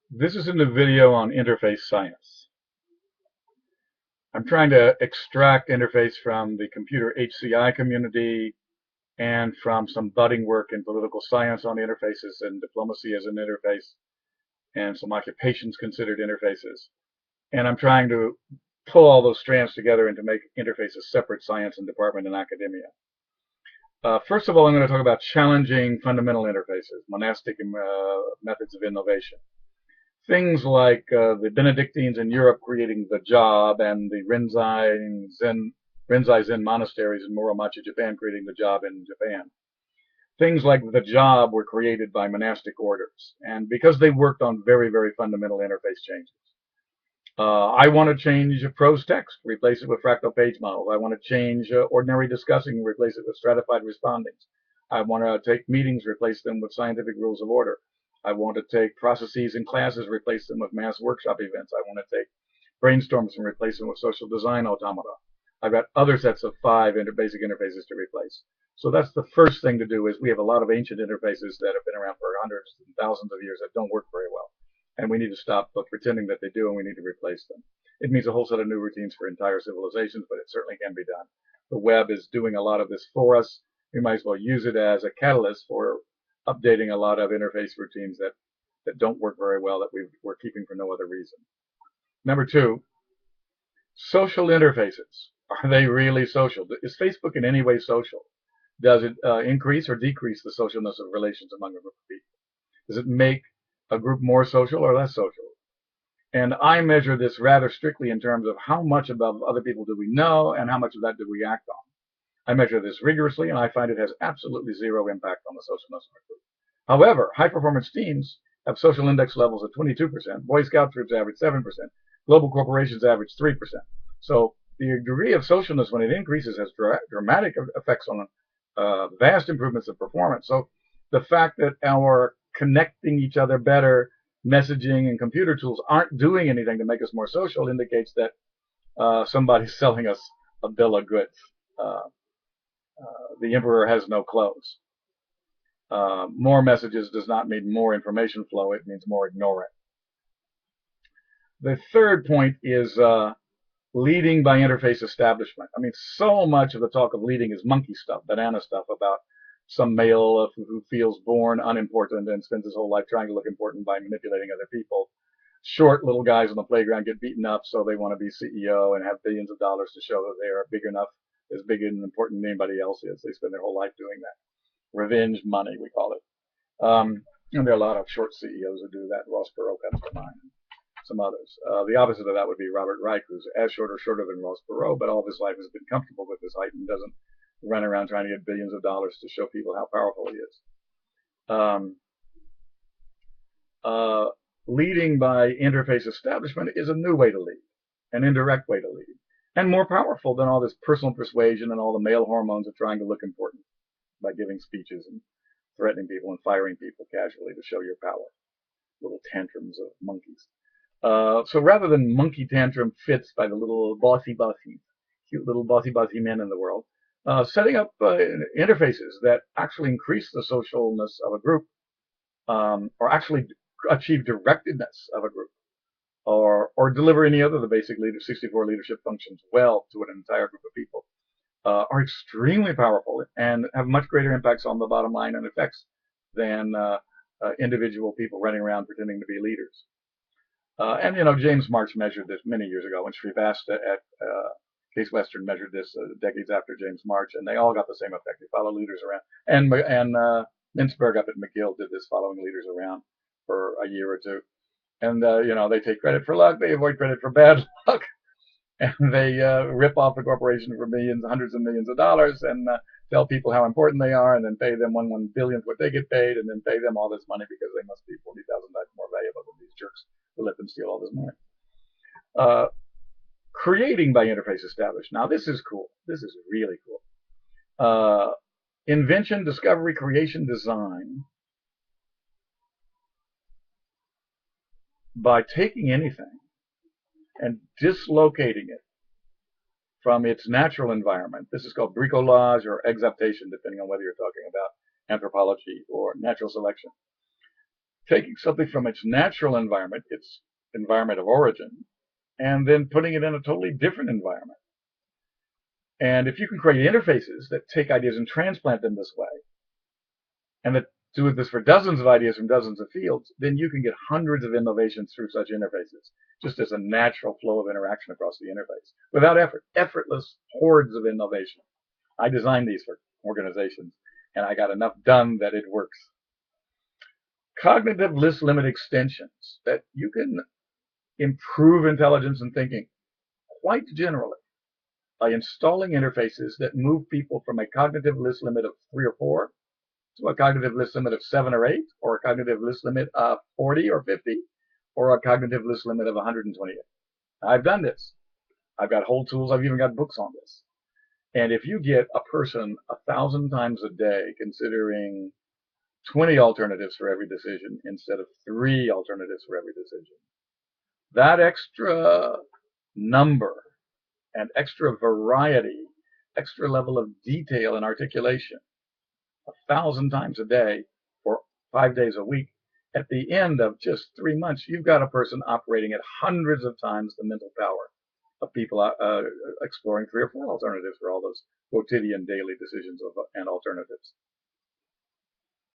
This is in the video on interface science. I'm trying to extract interface from the computer HCI community and from some budding work in political science on interfaces and diplomacy as an interface and some occupations considered interfaces. And I'm trying to pull all those strands together and to make interface a separate science and department in academia. First of all, I'm going to talk about challenging fundamental interfaces, monastic methods of innovation. Things like the Benedictines in Europe creating the job and the Rinzai Zen monasteries in Muromachi, Japan creating the job in Japan. Things like the job were created by monastic orders, and because they worked on very, very fundamental interface changes. I want to change prose-text, replace it with fractal page models. I want to change ordinary discussing, replace it with stratified respondings. I want to take meetings, replace them with scientific rules of order. I want to take processes in classes, replace them with mass workshop events. I want to take brainstorms and replace them with social design automata. I've got other sets of 5 basic interfaces to replace. So that's the first thing to do. Is we have a lot of ancient interfaces that have been around for hundreds and thousands of years that don't work very well. And we need to stop pretending that they do, and we need to replace them. It means a whole set of new routines for entire civilizations, but it certainly can be done. The web is doing a lot of this for us. We might as well use it as a catalyst for updating a lot of interface routines that don't work very well, that we're keeping for no other reason. Number 2, social interfaces. Are they really social? Is Facebook in any way social? Does it increase or decrease the socialness of relations among a group of people? Does it make a group more social or less social? And I measure this rather strictly in terms of how much about other people do we know and how much of that do we act on. I measure this rigorously, and I find it has absolutely zero impact on the socialness of a group. However, high-performance teams have social index levels of 22%. Boy Scout troops average 7%. Global corporations average 3%. So the degree of socialness, when it increases, has dramatic effects on vast improvements of performance. So the fact that our connecting each other better, messaging and computer tools aren't doing anything to make us more social indicates that somebody's selling us a bill of goods. The emperor has no clothes. More messages does not mean more information flow. It means more ignorance. The third point is leading by interface establishment. I mean, so much of the talk of leading is monkey stuff, banana stuff about some male who feels born unimportant and spends his whole life trying to look important by manipulating other people. Short little guys on the playground get beaten up, so they want to be CEO and have billions of dollars to show that they are big enough, as big and important as anybody else is. They spend their whole life doing that. Revenge money, we call it. And there are a lot of short CEOs who do that. Ross Perot comes to mind. Some others. The opposite of that would be Robert Reich, who's as short or shorter than Ross Perot, but all of his life has been comfortable with his height and doesn't run around trying to get billions of dollars to show people how powerful he is. Leading by interface establishment is a new way to lead, an indirect way to lead, and more powerful than all this personal persuasion and all the male hormones of trying to look important by giving speeches and threatening people and firing people casually to show your power. Little tantrums of monkeys. So rather than monkey tantrum fits by the little cute little bossy men in the world, setting up interfaces that actually increase the socialness of a group, or actually achieve directedness of a group, or deliver any other of the basic 64 leadership functions well to an entire group of people, are extremely powerful and have much greater impacts on the bottom line and effects than individual people running around pretending to be leaders. And James March measured this many years ago, and Srivastava at Case Western measured this decades after James March, and they all got the same effect. They follow leaders around, and Mintzberg up at McGill did this, following leaders around for a year or two, and they take credit for luck, they avoid credit for bad luck, and they rip off the corporation for hundreds of millions of dollars, and tell people how important they are, and then pay them one billionth what they get paid, and then pay them all this money because they must be 40,000 times more valuable than these jerks who let them steal all this money. Creating by interface established. Now this is cool. This is really cool. Invention, discovery, creation, design. By taking anything and dislocating it from its natural environment. This is called bricolage or exaptation, depending on whether you're talking about anthropology or natural selection. taking something from its natural environment, its environment of origin, and then putting it in a totally different environment. And if you can create interfaces that take ideas and transplant them this way, and that do this for dozens of ideas from dozens of fields, then you can get hundreds of innovations through such interfaces, just as a natural flow of interaction across the interface, without effort, effortless hordes of innovation. I designed these for organizations, and I got enough done that it works. Cognitive list limit extensions, that you can improve intelligence and thinking quite generally by installing interfaces that move people from a cognitive list limit of 3 or 4 to a cognitive list limit of 7 or 8, or a cognitive list limit of 40 or 50, or a cognitive list limit of 128. I've done this. I've got whole tools. I've even got books on this. And if you get a person 1,000 times a day considering 20 alternatives for every decision instead of 3 alternatives for every decision, that extra number and extra variety, extra level of detail and articulation, 1,000 times a day for 5 days a week, at the end of just 3 months, you've got a person operating at hundreds of times the mental power of people exploring 3 or 4 alternatives for all those quotidian daily decisions and alternatives.